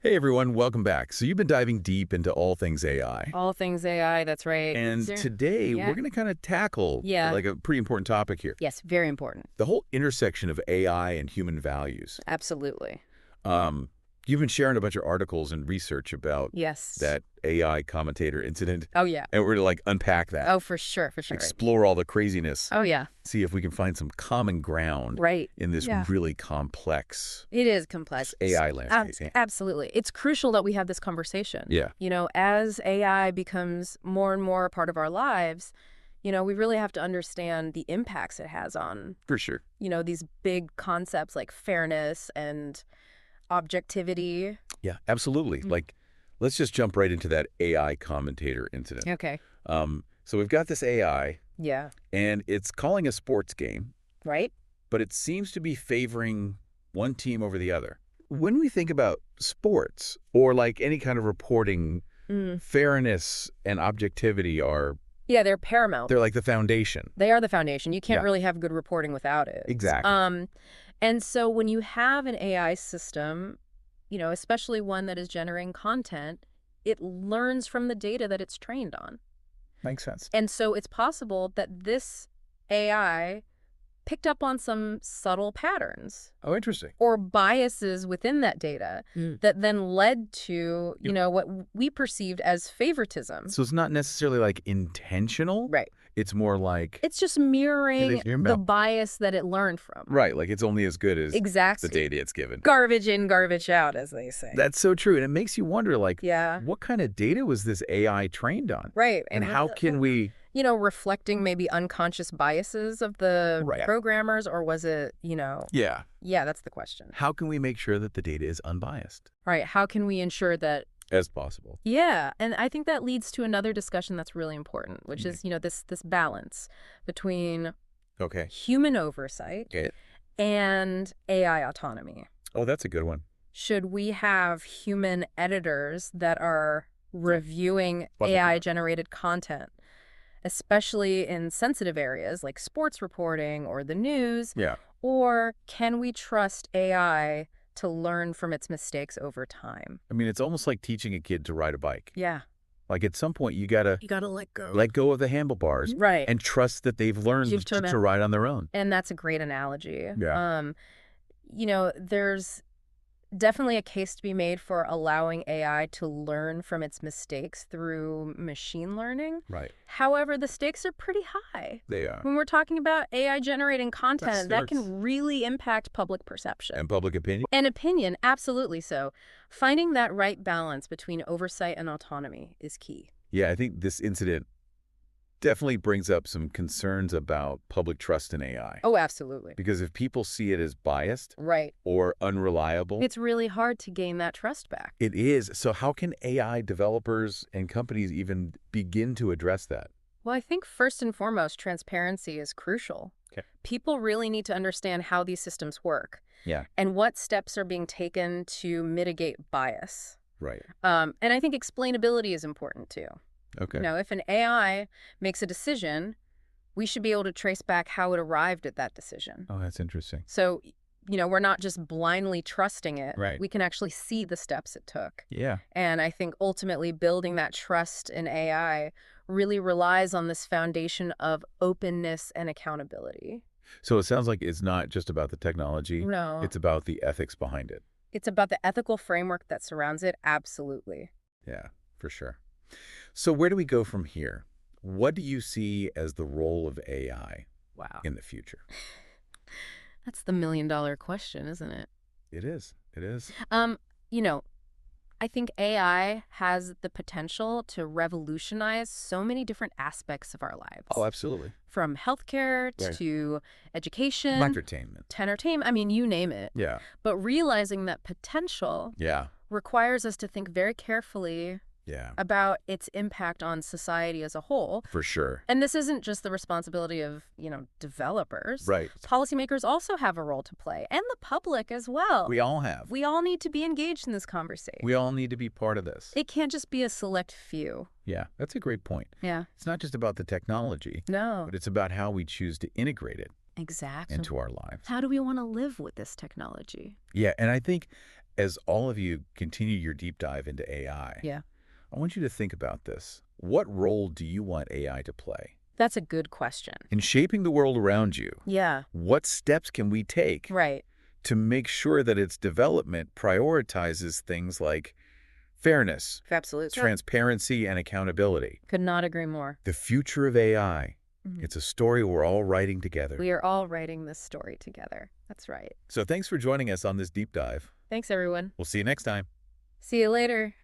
Hey everyone, welcome back. So you've been diving deep into all things AI. All things AI, that's right. And today Yeah. we're going to kind of tackle like a pretty important topic here. Yes, very important. The whole intersection of AI and human values. Absolutely. You've been sharing a bunch of articles and research about Yes. that AI commentator incident. Oh, yeah. And we're going to unpack that. Oh, for sure, for sure. Explore all the craziness. Oh, yeah. See if we can find some common ground in this really complex It is complex. AI landscape. Absolutely. It's crucial that we have this conversation. Yeah. You know, as AI becomes more and more a part of our lives, we really have to understand the impacts it has on, For sure. These big concepts like fairness and objectivity. Yeah, absolutely. Let's just jump right into that AI commentator incident. Okay. So we've got this AI, Yeah. and it's calling a sports game, Right? but it seems to be favoring one team over the other. When we think about sports or any kind of reporting, fairness and objectivity are... Yeah, they're paramount. They're like the foundation. They are the foundation. You can't really have good reporting without it. Exactly. And so when you have an AI system, especially one that is generating content, it learns from the data that it's trained on. Makes sense. And so it's possible that this AI picked up on some subtle patterns. Oh, interesting. Or biases within that data that then led to, what we perceived as favoritism. So it's not necessarily intentional. Right. It's more like... It's just mirroring the bias that it learned from. Right, it's only as good as exactly the data it's given. Garbage in, garbage out, as they say. That's so true. And it makes you wonder, yeah, what kind of data was this AI trained on? Right. And how can we... reflecting maybe unconscious biases of the programmers, or was it, Yeah. Yeah, that's the question. How can we make sure that the data is unbiased? Right. How can we ensure that... As possible. Yeah. And I think that leads to another discussion that's really important, which is, this balance between human oversight and AI autonomy. Oh, that's a good one. Should we have human editors that are reviewing AI-generated content, especially in sensitive areas like sports reporting or the news? Yeah. Or can we trust AI to learn from its mistakes over time? I mean, it's almost like teaching a kid to ride a bike. Yeah. At some point, you gotta let go. Let go of the handlebars. Right. And trust that they've learned to ride on their own. And that's a great analogy. Yeah. There's definitely a case to be made for allowing AI to learn from its mistakes through machine learning. Right. However, the stakes are pretty high. They are. When we're talking about AI generating content, that can really impact public perception. And public opinion? And opinion, absolutely so. Finding that right balance between oversight and autonomy is key. Yeah, I think this incident definitely brings up some concerns about public trust in AI. Oh, absolutely. Because if people see it as biased or unreliable... It's really hard to gain that trust back. It is. So how can AI developers and companies even begin to address that? Well, I think first and foremost, transparency is crucial. Okay. People really need to understand how these systems work. Yeah. And what steps are being taken to mitigate bias. Right. And I think explainability is important too. Okay. If an AI makes a decision, we should be able to trace back how it arrived at that decision. Oh, that's interesting. So, we're not just blindly trusting it. Right. We can actually see the steps it took. Yeah. And I think ultimately building that trust in AI really relies on this foundation of openness and accountability. So it sounds like it's not just about the technology. No. It's about the ethics behind it. It's about the ethical framework that surrounds it. Absolutely. Yeah, for sure. So where do we go from here? What do you see as the role of AI in the future? That's the million-dollar question, isn't it? It is. It is. I think AI has the potential to revolutionize so many different aspects of our lives. Oh, absolutely. From healthcare to education. Entertainment. I mean, you name it. Yeah. But realizing that potential requires us to think very carefully about its impact on society as a whole. For sure. And this isn't just the responsibility of, developers. Right. Policymakers also have a role to play, and the public as well. We all have. We all need to be engaged in this conversation. We all need to be part of this. It can't just be a select few. Yeah, that's a great point. Yeah. It's not just about the technology. No. But it's about how we choose to integrate it exactly into our lives. How do we want to live with this technology? Yeah, and I think as all of you continue your deep dive into AI, Yeah. I want you to think about this. What role do you want AI to play That's a good question. in shaping the world around you? Yeah. What steps can we take Right. to make sure that its development prioritizes things like fairness, Absolutely. transparency, and accountability? Could not agree more. The future of AI. Mhm. It's a story we're all writing together. We are all writing this story together. That's right. So thanks for joining us on this deep dive. Thanks, everyone. We'll see you next time. See you later.